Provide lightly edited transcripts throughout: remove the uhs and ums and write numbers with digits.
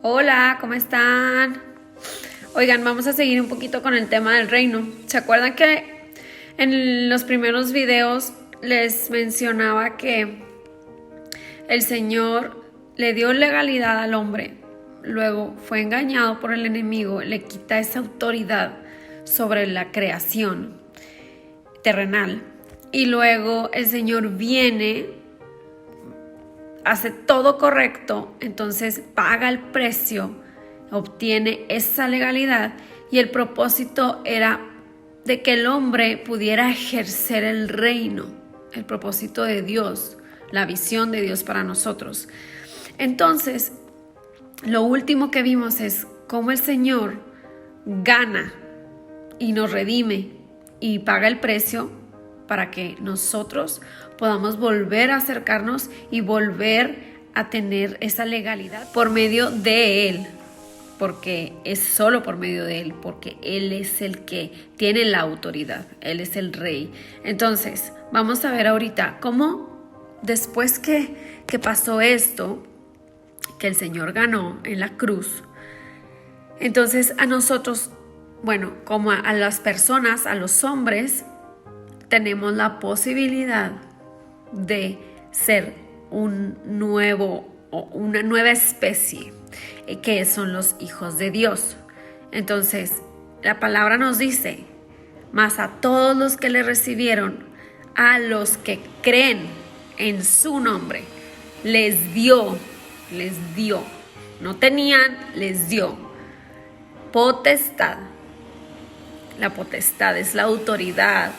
Hola, ¿cómo están? Oigan, vamos a seguir un poquito con el tema del reino. ¿Se acuerdan que en los primeros videos les mencionaba que el Señor le dio legalidad al hombre? Luego fue engañado por el enemigo, le quita esa autoridad sobre la creación terrenal. Y luego el Señor viene, hace todo correcto, entonces paga el precio, obtiene esa legalidad, y el propósito era de que el hombre pudiera ejercer el reino, el propósito de Dios, la visión de Dios para nosotros. Entonces, lo último que vimos es cómo el Señor gana y nos redime y paga el precio para que nosotros podamos volver a acercarnos y volver a tener esa legalidad por medio de Él, porque es solo por medio de Él, porque Él es el que tiene la autoridad, Él es el Rey. Entonces, vamos a ver ahorita cómo después que pasó esto, que el Señor ganó en la cruz, entonces a nosotros, bueno, como a las personas, a los hombres, tenemos la posibilidad de ser una nueva especie, que son los hijos de Dios. Entonces, la palabra nos dice: mas a todos los que le recibieron, a los que creen en su nombre, les dio, no tenían, les dio potestad. La potestad es la autoridad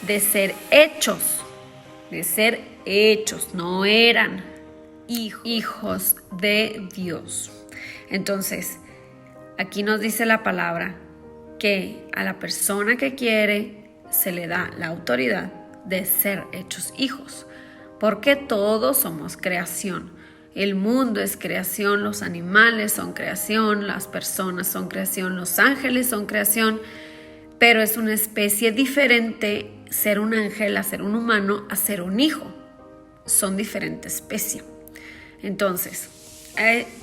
de ser hechos, no eran hijos de Dios. Entonces, aquí nos dice la palabra que a la persona que quiere se le da la autoridad de ser hechos hijos, porque todos somos creación. El mundo es creación, los animales son creación, las personas son creación, los ángeles son creación, pero es una especie diferente ser un ángel a ser un humano a ser un hijo. Son diferentes especies. Entonces,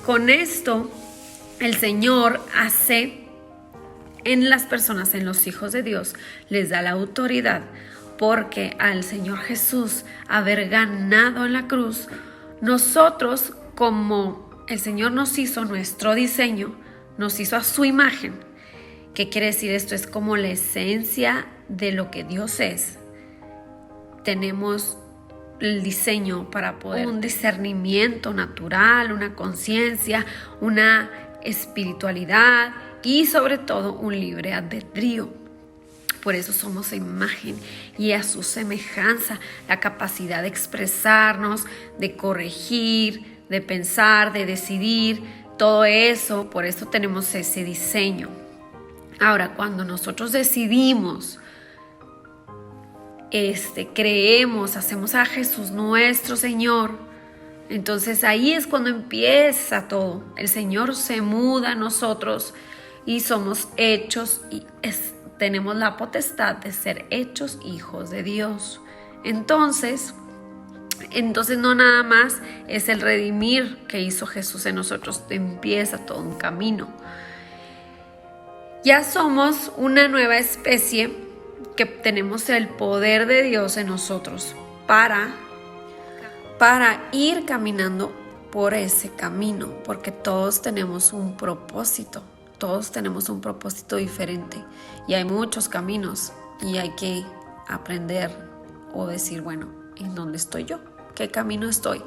con esto el Señor hace en las personas, en los hijos de Dios, les da la autoridad, porque al Señor Jesús haber ganado en la cruz, nosotros, como el Señor nos hizo nuestro diseño, nos hizo a su imagen. ¿Qué quiere decir esto? Es como la esencia de lo que Dios es. Tenemos el diseño para poder un discernimiento natural, una conciencia, una espiritualidad y sobre todo un libre albedrío. Por eso somos a imagen y a su semejanza, la capacidad de expresarnos, de corregir, de pensar, de decidir, todo eso. Por eso tenemos ese diseño. Ahora, cuando nosotros decidimos, creemos, hacemos a Jesús nuestro Señor, entonces ahí es cuando empieza todo. El Señor se muda a nosotros y somos hechos y tenemos la potestad de ser hechos hijos de Dios. Entonces no nada más es el redimir que hizo Jesús en nosotros, empieza todo un camino. Ya somos una nueva especie que tenemos el poder de Dios en nosotros para ir caminando por ese camino, porque todos tenemos un propósito. Todos tenemos un propósito diferente y hay muchos caminos y hay que aprender o decir, bueno, ¿en dónde estoy yo? ¿Qué camino estoy?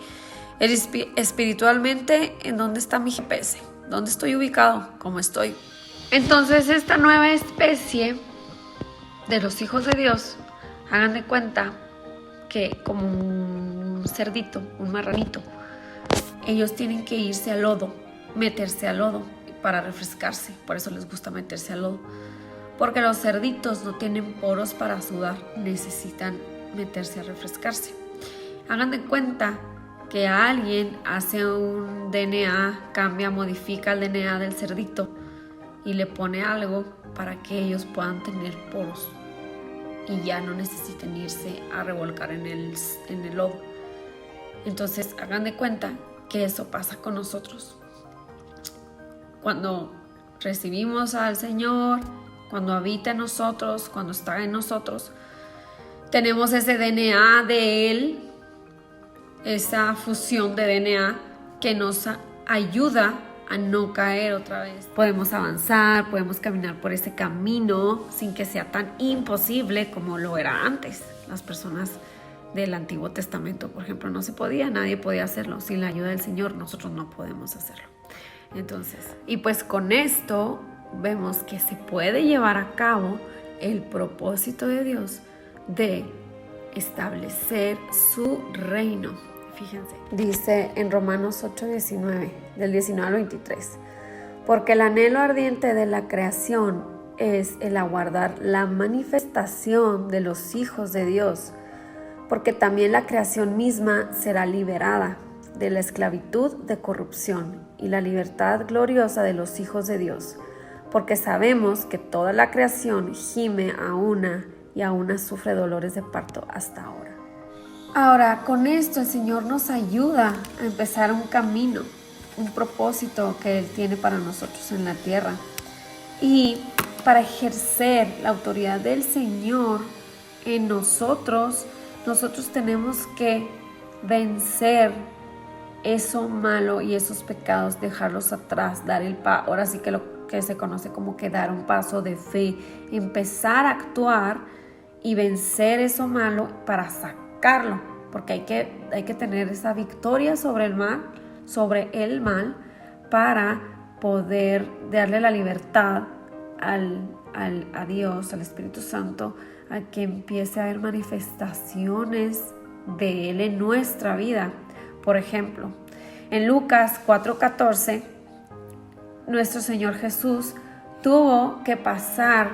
Espiritualmente, ¿en dónde está mi GPS? ¿Dónde estoy ubicado? ¿Cómo estoy? Entonces, esta nueva especie de los hijos de Dios, hagan de cuenta que como un cerdito, un marranito, ellos tienen que irse al lodo, meterse al lodo para refrescarse. Por eso les gusta meterse al lodo, porque los cerditos no tienen poros para sudar, necesitan meterse a refrescarse. Hagan de cuenta que alguien hace un DNA, cambia, modifica el DNA del cerdito y le pone algo para que ellos puedan tener poros y ya no necesiten irse a revolcar en el lodo. Entonces hagan de cuenta que eso pasa con nosotros. cuando recibimos al Señor, cuando habita en nosotros, cuando está en nosotros, tenemos ese DNA de Él, esa fusión de DNA que nos ayuda a no caer otra vez. Podemos avanzar, podemos caminar por ese camino sin que sea tan imposible como lo era antes. Las personas del Antiguo Testamento, por ejemplo, no se podía, nadie podía hacerlo. Sin la ayuda del Señor, nosotros no podemos hacerlo. Entonces, y pues con esto vemos que se puede llevar a cabo el propósito de Dios de establecer su reino. Fíjense, dice en Romanos 8:19, del 19 al 23, porque el anhelo ardiente de la creación es el aguardar la manifestación de los hijos de Dios, porque también la creación misma será liberada de la esclavitud de corrupción y la libertad gloriosa de los hijos de Dios, porque sabemos que toda la creación gime a una y a una sufre dolores de parto hasta ahora. Ahora, con esto el Señor nos ayuda a empezar un camino, un propósito que Él tiene para nosotros en la tierra. Y para ejercer la autoridad del Señor en nosotros tenemos que vencer eso malo y esos pecados, dejarlos atrás, dar el paso. Ahora sí que lo que se conoce como que dar un paso de fe, empezar a actuar y vencer eso malo para sacarlo, porque hay que tener esa victoria sobre el mal, para poder darle la libertad a Dios, al Espíritu Santo, a que empiece a haber manifestaciones de Él en nuestra vida. Por ejemplo, en Lucas 4:14, nuestro Señor Jesús tuvo que pasar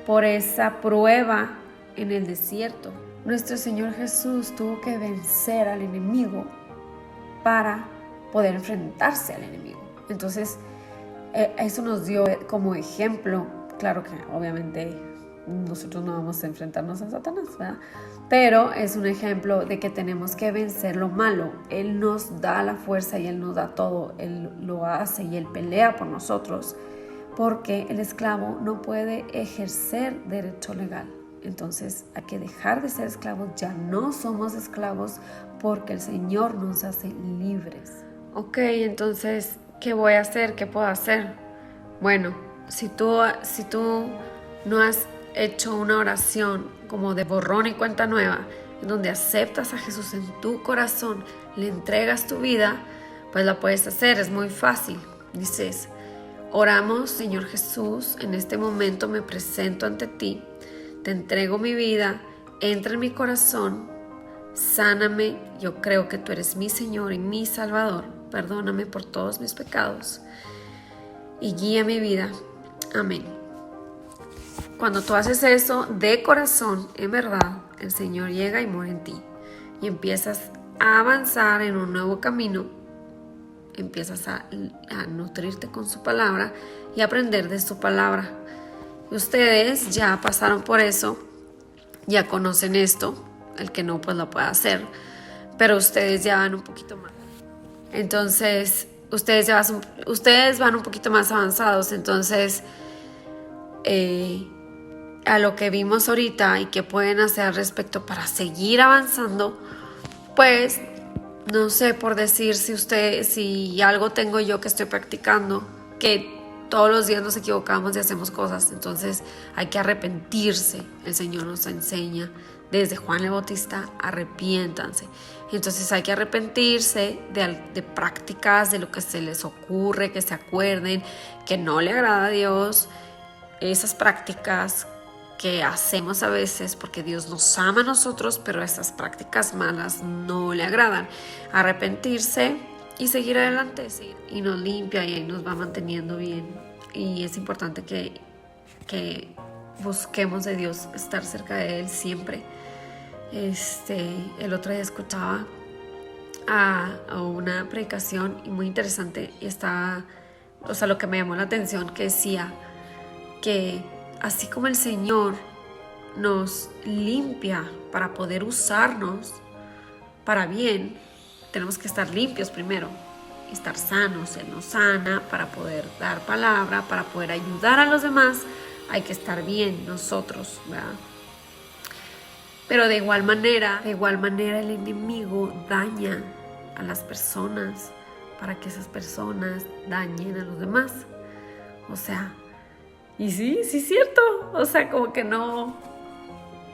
por esa prueba en el desierto. Nuestro Señor Jesús tuvo que vencer al enemigo para poder enfrentarse al enemigo. Entonces, eso nos dio como ejemplo. Claro que obviamente nosotros no vamos a enfrentarnos a Satanás, ¿verdad? Pero es un ejemplo de que tenemos que vencer lo malo. Él nos da la fuerza y Él nos da todo. Él lo hace y Él pelea por nosotros, porque el esclavo no puede ejercer derecho legal. Entonces hay que dejar de ser esclavos. Ya no somos esclavos porque el Señor nos hace libres. Ok, entonces, ¿qué voy a hacer? ¿Qué puedo hacer? Bueno, si tú no has hecho una oración como de borrón y cuenta nueva, en donde aceptas a Jesús en tu corazón, le entregas tu vida, pues la puedes hacer, es muy fácil. Dices: oramos, Señor Jesús, en este momento me presento ante ti, te entrego mi vida, entra en mi corazón, sáname, yo creo que tú eres mi Señor y mi Salvador, perdóname por todos mis pecados y guía mi vida. Amén. Cuando tú haces eso de corazón, en verdad, el Señor llega y mora en ti. Y empiezas a avanzar en un nuevo camino. Empiezas a nutrirte con su palabra y aprender de su palabra. Y ustedes ya pasaron por eso, ya conocen esto. El que no, pues lo puede hacer. Pero ustedes ya van un poquito más. Entonces, ustedes van un poquito más avanzados. Entonces, a lo que vimos ahorita y que pueden hacer al respecto para seguir avanzando, pues no sé, por decir, si algo tengo yo que estoy practicando, que todos los días nos equivocamos y hacemos cosas, entonces hay que arrepentirse. El Señor nos enseña desde Juan el Bautista: arrepiéntanse. Entonces hay que arrepentirse de prácticas, de lo que se les ocurre, que se acuerden que no le agrada a Dios, esas prácticas que hacemos a veces porque Dios nos ama a nosotros, pero esas prácticas malas no le agradan. Arrepentirse y seguir adelante, ¿sí? Y nos limpia y ahí nos va manteniendo bien. Y es importante que busquemos de Dios, estar cerca de Él siempre. El otro día escuchaba a una predicación muy interesante y lo que me llamó la atención, que decía que así como el Señor nos limpia para poder usarnos para bien, tenemos que estar limpios primero. estar sanos. Él nos sana para poder dar palabra, para poder ayudar a los demás. Hay que estar bien nosotros, ¿verdad? Pero de igual manera el enemigo daña a las personas para que esas personas dañen a los demás. O sea, y sí es cierto. O sea, como que no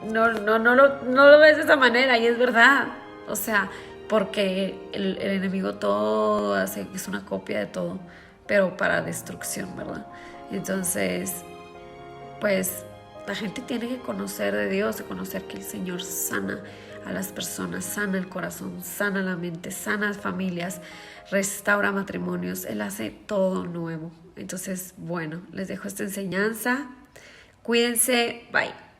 lo ves de esa manera, y es verdad. O sea, porque el enemigo todo hace, es una copia de todo, pero para destrucción, ¿verdad? Entonces, pues la gente tiene que conocer de Dios, de conocer que el Señor sana a las personas, sana el corazón, sana la mente, sana familias, restaura matrimonios. Él hace todo nuevo. Entonces, bueno, les dejo esta enseñanza. Cuídense, bye.